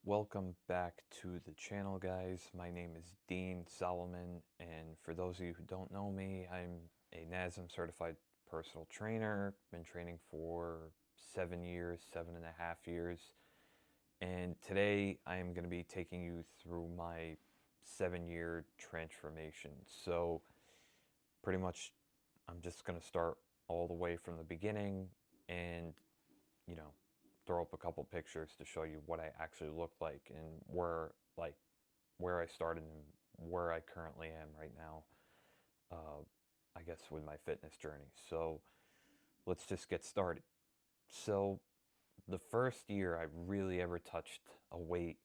Welcome back to the channel, guys. My name is Dean Solomon, and for those of you who don't know me, I'm a NASM certified personal trainer. Been training for 7 years, 7.5 years, and today I am going to be taking you through my 7 year transformation. So, pretty much, I'm just going to start all the way from the beginning and you know, throw up a couple pictures to show you what I actually look like and where I started and where I currently am right now. I guess with my fitness journey. So let's just get started. So the first year I really ever touched a weight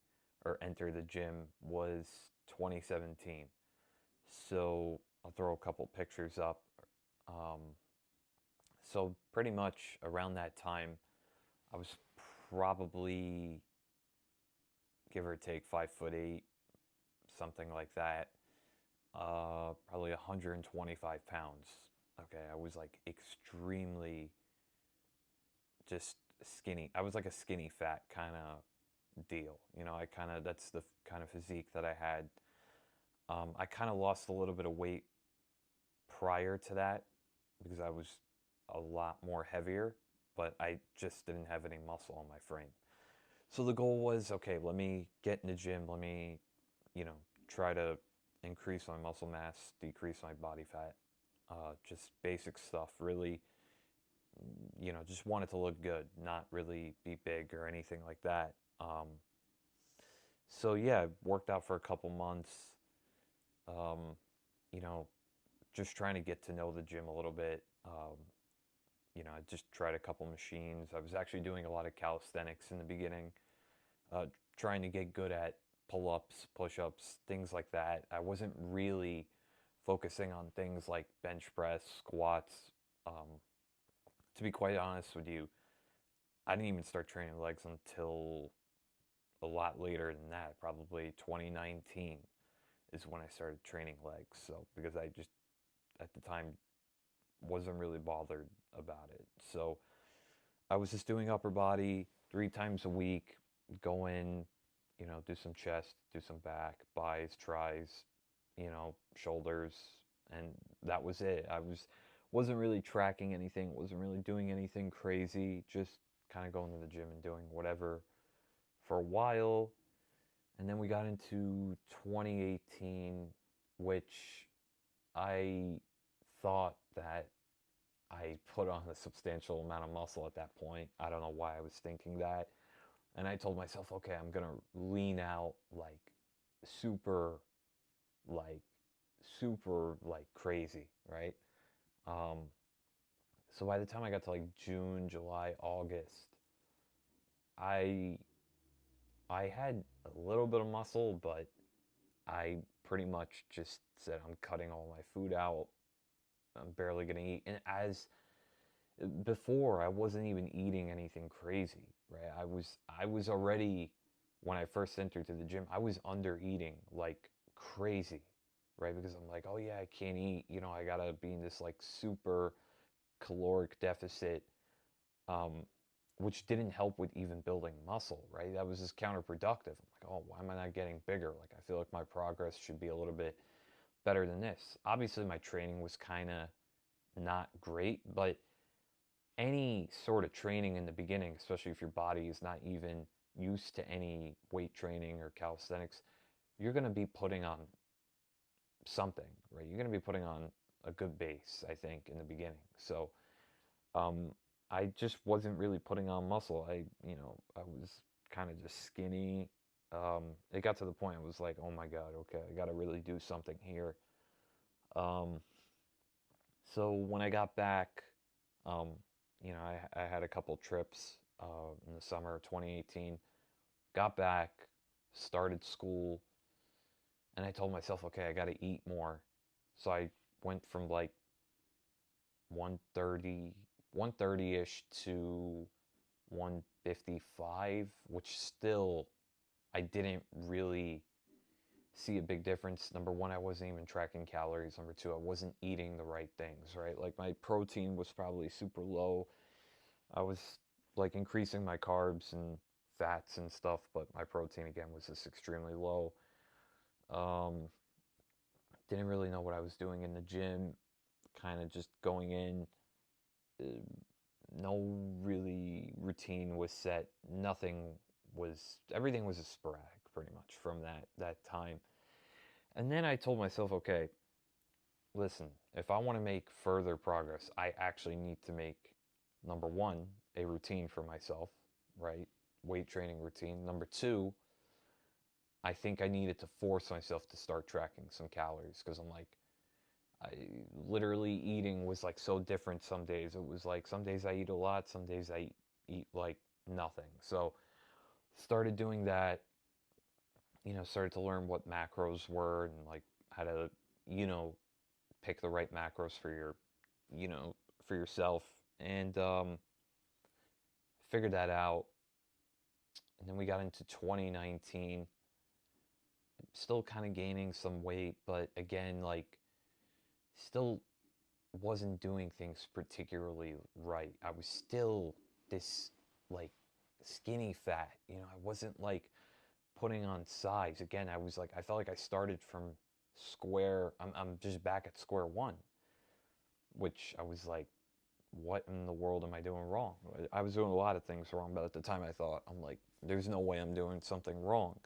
or entered the gym was 2017. So I'll throw a couple pictures up. Um, so pretty much around that time, I was probably give or take 5'8", something like that. Probably 125 pounds. Okay, I was like extremely just skinny. I was like a skinny fat kind of deal. That's the kind of physique that I had. I kind of lost a little bit of weight prior to that because I was a lot more heavier, but I just didn't have any muscle on my frame. So the goal was, okay, let me get in the gym, let me, you know, try to increase my muscle mass, decrease my body fat, just basic stuff, really, just wanted to look good, not really be big or anything like that. So yeah, worked out for a couple months, um, you know, just trying to get to know the gym a little bit. I just tried a couple machines. I was actually doing a lot of calisthenics in the beginning, uh, trying to get good at pull-ups, push-ups, things like that. I wasn't really focusing on things like bench press, squats. Um, to be quite honest with you, I didn't even start training legs until a lot later than that. Probably 2019 is when I started training legs. So because I just at the time wasn't really bothered about it. So I was just doing upper body 3 times a week, go in, do some chest, do some back, bis, tris, shoulders, and that was it. Wasn't really tracking anything, wasn't really doing anything crazy, just kind of going to the gym and doing whatever for a while. And then we got into 2018, which I thought that I put on a substantial amount of muscle at that point. I don't know why I was thinking that. And I told myself, okay, I'm gonna lean out super, like, like crazy, right? Um, so by the time I got to like June, July, August, I I had a little bit of muscle, but I pretty much just said I'm cutting all my food out. I'm barely gonna eat. And as before, I wasn't even eating anything crazy, right? I was already when I first entered to the gym, I was under eating like crazy, right? Because I'm like, oh yeah, I can't eat, I gotta be in this like super caloric deficit, um, which didn't help with even building muscle, right? That was just counterproductive. I'm like, oh, why am I not getting bigger? Like, I feel like my progress should be a little bit better than this. Obviously, my training was kind of not great, but any sort of training in the beginning, especially if your body is not even used to any weight training or calisthenics, you're going to be putting on something, right? You're going to be putting on a good base, I think, in the beginning. So, um, I just wasn't really putting on muscle. I was kind of just skinny. It got to the point I was like, oh my God, okay, I got to really do something here. Um, so when I got back, um, I had a couple trips in the summer of 2018. Got back, started school, and I told myself, okay, I got to eat more. So I went from like 130, 130-ish to 155, which still I didn't really see a big difference. Number one, I wasn't even tracking calories. Number two, I wasn't eating the right things, right? Like my protein was probably super low. I was like increasing my carbs and fats and stuff, but my protein again was just extremely low. Um, didn't really know what I was doing in the gym, kind of just going in. Uh, no really routine was set. Everything was a sporadic pretty much from that time. And then I told myself, okay, listen, if I want to make further progress, I actually need to make, number one, a routine for myself, right? Weight training routine. Number two, I think I needed to force myself to start tracking some calories because I'm like, I literally eating was like so different some days. It was like some days I eat a lot, some days I eat like nothing. So started doing that, started to learn what macros were and like how to, you know, pick the right macros for you know, for yourself, and figured that out. And then we got into 2019, still kind of gaining some weight, but again, like, still wasn't doing things particularly right. I was still this like skinny fat, I wasn't like putting on size. Again, I felt like I started from I'm just back at square one, which I was like, what in the world am I doing wrong? I was doing a lot of things wrong, but at the time I'm like, there's no way I'm doing something wrong.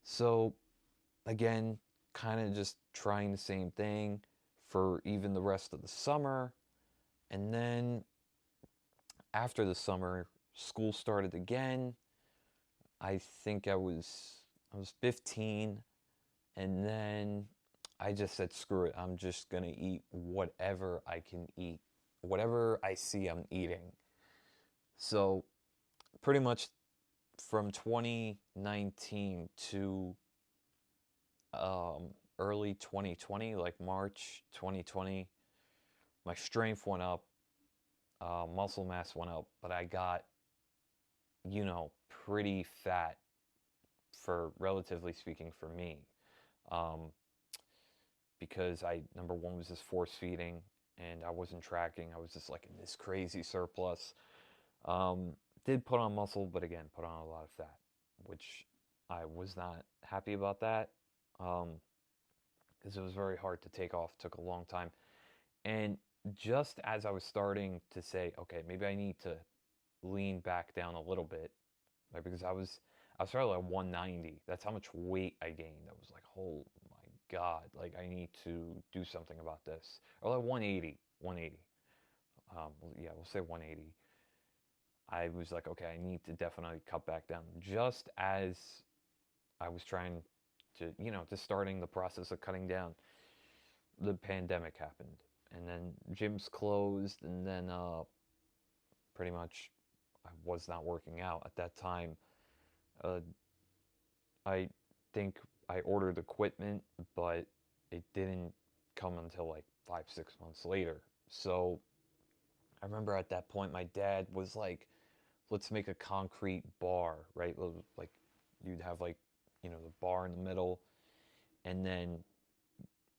So again, kind of just trying the same thing for even the rest of the summer. And then after the summer, school started again. I think I was 15, and then I just said, screw it. I'm just going to eat whatever I can eat. Whatever I see, I'm eating. So, pretty much from 2019 to early 2020, like March 2020, my strength went up, muscle mass went up, but I got, pretty fat for, relatively speaking, for me. Um, because number one, was just force feeding and I wasn't tracking. I was just like in this crazy surplus. Um, did put on muscle, but again, put on a lot of fat, which I was not happy about that, because it was very hard to take off. Took a long time. And just as I was starting to say, okay, maybe I need to lean back down a little bit, right? Because I was probably like 190. That's how much weight I gained. I was like, oh my God, like I need to do something about this. Or like 180, 180. Yeah, we'll say 180. I was like, okay, I need to definitely cut back down. Just as I was trying to, just starting the process of cutting down, the pandemic happened. And then gyms closed, and then pretty much I was not working out at that time. Uh, I think I ordered equipment, but it didn't come until like 5, 6 months later. So I remember at that point, my dad was like, let's make a concrete bar, right? Like you'd have like, the bar in the middle, and then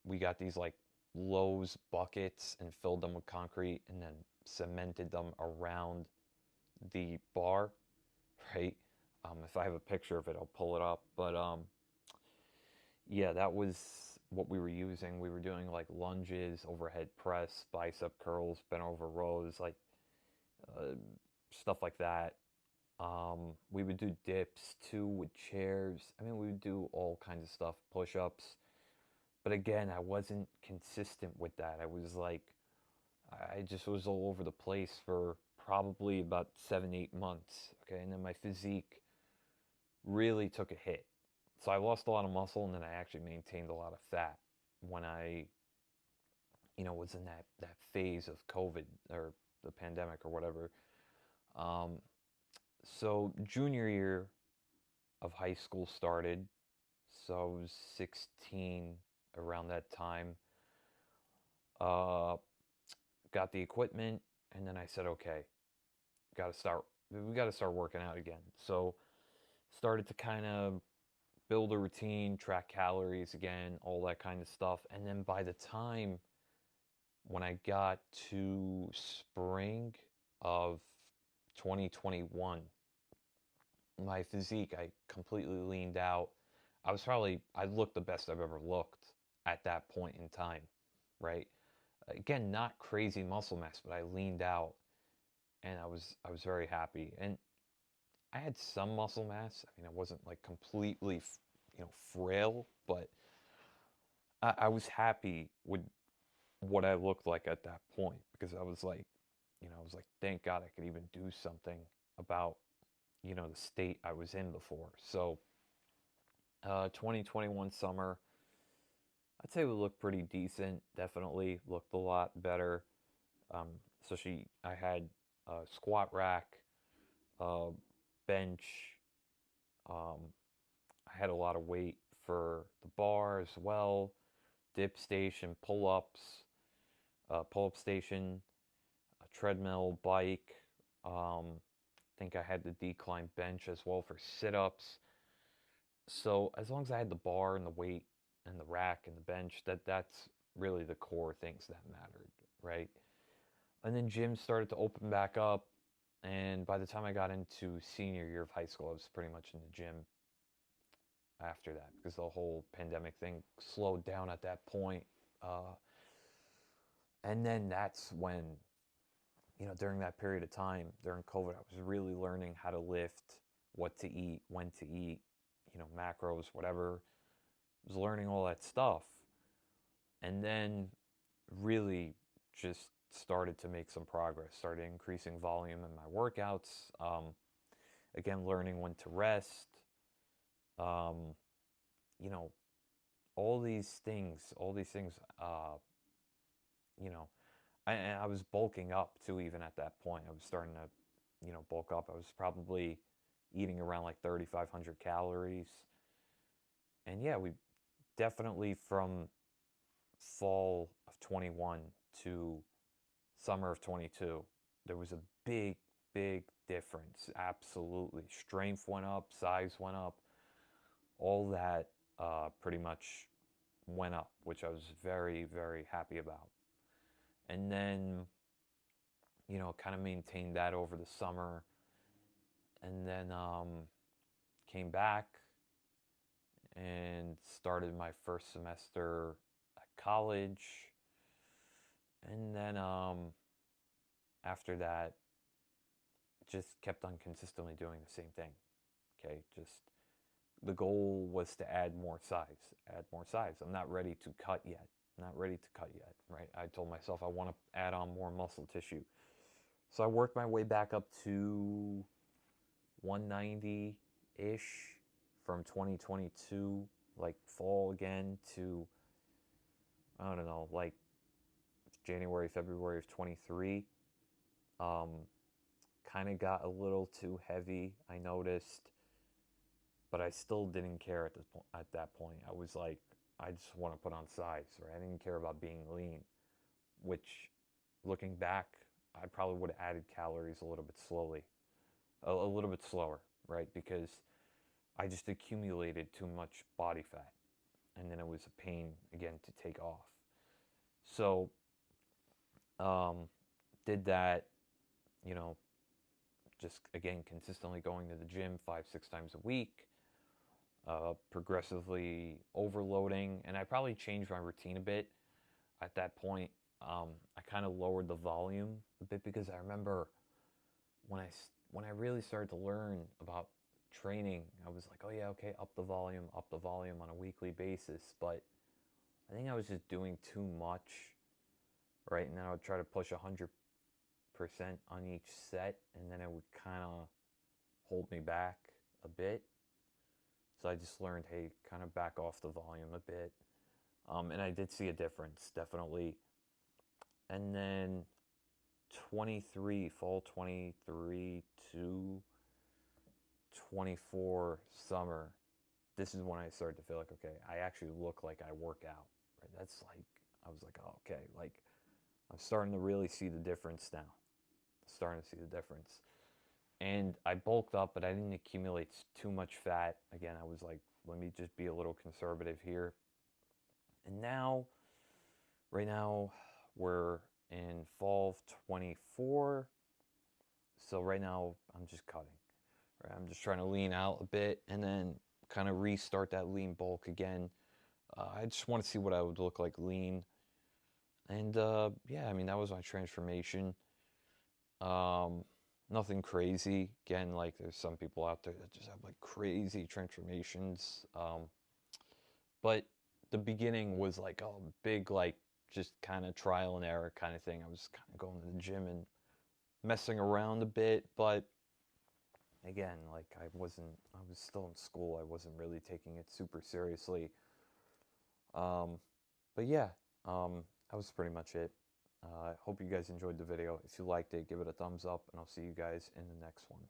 we got these like Lowe's buckets and filled them with concrete and then cemented them around the bar, right? If I have a picture of it, I'll pull it up. But yeah, that was what we were using. We were doing like lunges, overhead press, bicep curls, bent over rows, like uh, stuff like that. We would do dips too with chairs. I mean, we would do all kinds of stuff, push ups. But again, I wasn't consistent with that. I was like, I just was all over the place for probably about 7, 8 months. Okay. And then my physique really took a hit. So I lost a lot of muscle, and then I actually maintained a lot of fat when I, was in that phase of COVID or the pandemic or whatever. Um, so junior year of high school started. So I was 16 around that time. Uh, got the equipment, and then I said, okay, we got to start working out again. So started to kind of build a routine, track calories again, all that kind of stuff. And then by the time when I got to spring of 2021, my physique, I completely leaned out. I looked the best I've ever looked at that point in time, right? Again, not crazy muscle mass, but I leaned out and I was very happy. And I had some muscle mass. I mean, I wasn't like completely, frail, but I was happy with what I looked like at that point because I was like, thank God I could even do something about, the state I was in before. So, 2021 summer, I'd say we looked pretty decent. Definitely looked a lot better. Um, Especially I had a squat rack, uh, bench. Um, I had a lot of weight for the bar as well. Dip station, pull up station, a treadmill, bike. I think I had the decline bench as well for sit ups. So as long as I had the bar and the weight and the rack and the bench, that's really the core things that mattered, right? And then gyms started to open back up, and by the time I got into senior year of high school, I was pretty much in the gym after that because the whole pandemic thing slowed down at that point. Uh, and then that's when, during that period of time, during COVID, I was really learning how to lift, what to eat, when to eat, macros, whatever. I was learning all that stuff. And then really just started to make some progress, started increasing volume in my workouts. Again, learning when to rest. Um, you know, all these things, you know, and I was bulking up too, even at that point. I was starting to, bulk up. I was probably eating around like 3,500 calories. And yeah, we definitely from fall of 21 to summer of 22, there was a big, big difference. Absolutely. Strength went up, size went up, all that pretty much went up, which I was very, very happy about. And then, kind of maintained that over the summer. And then came back and started my first semester at college. And then after that, just kept on consistently doing the same thing. Okay, just the goal was to add more size, add more size. I'm not ready to cut yet. Not ready to cut yet, right? I told myself I want to add on more muscle tissue. So I worked my way back up to 190 ish from 2022, like fall again to, I don't know, like January, February of 23. Um, Kind of got a little too heavy, I noticed, but I still didn't care at that point. I was like, I just want to put on size, right? I didn't care about being lean, which looking back, I probably would have added calories a little bit slowly, a little bit slower, right? Because I just accumulated too much body fat, and then it was a pain again to take off. So, um, did that, you know, just again consistently going to the gym 5, 6 times a week, progressively overloading, and I probably changed my routine a bit at that point. I kind of lowered the volume a bit because I remember when I really started to learn about training, I was like, oh yeah, okay, up the volume on a weekly basis. But I think I was just doing too much, right? And then I would try to push 100% on each set, and then it would kind of hold me back a bit. So I just learned, hey, kind of back off the volume a bit. And I did see a difference, definitely. And then fall 23 to 24 summer, this is when I started to feel like, okay, I actually look like I work out. Right? That's like, I was like, oh, okay, like I'm starting to really see the difference now. Starting to see the difference. And I bulked up, but I didn't accumulate too much fat. Again, I was like, let me just be a little conservative here. And now, right now, we're in fall of 24. So right now, I'm just cutting. I'm just trying to lean out a bit and then kind of restart that lean bulk again. I just want to see what I would look like lean. And yeah, I mean, that was my transformation. Um, Nothing crazy. Again, like there's some people out there that just have like crazy transformations. But the beginning was like a big, like just kind of trial and error kind of thing. I was kind of going to the gym and messing around a bit, but again, like I was still in school. I wasn't really taking it super seriously. Um, but yeah, that was pretty much it. I hope you guys enjoyed the video. If you liked it, give it a thumbs up, and I'll see you guys in the next one.